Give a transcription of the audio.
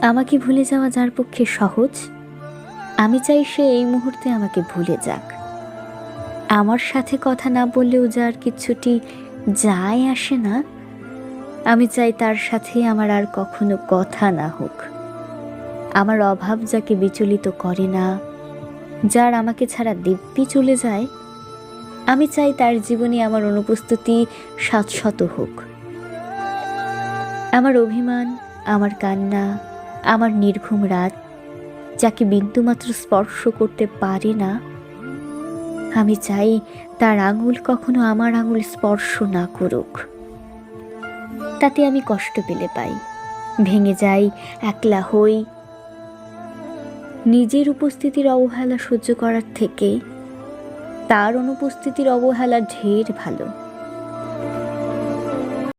আমাকে ভুলে যাওয়া যার পক্ষে সহজ, আমি চাই সে এই মুহূর্তে আমাকে ভুলে যাক। আমার সাথে কথা না বললেও যার কিচ্ছুটি যায় আসে না, আমি চাই তার সাথে আমার আর কখনো কথা না হোক। আমার অভাব যাকে বিচলিত করে না, যার আমাকে ছাড়া দিব্যি চলে যায়, আমি চাই তার জীবনে আমার অনুপস্থিতি শাশ্বত হোক। আমার অভিমান, আমার কান্না, আমার নির্ঘুম রাত যাকে বিন্দুমাত্র স্পর্শ করতে পারে না, আমি চাই তার আঙুল কখনো আমার আঙুল স্পর্শ না করুক। তাতে আমি কষ্ট পেলে পাই, ভেঙে যাই, একলা হই। নিজের উপস্থিতির অবহেলা সহ্য করার থেকে তার অনুপস্থিতির অবহেলা ঢের ভালো।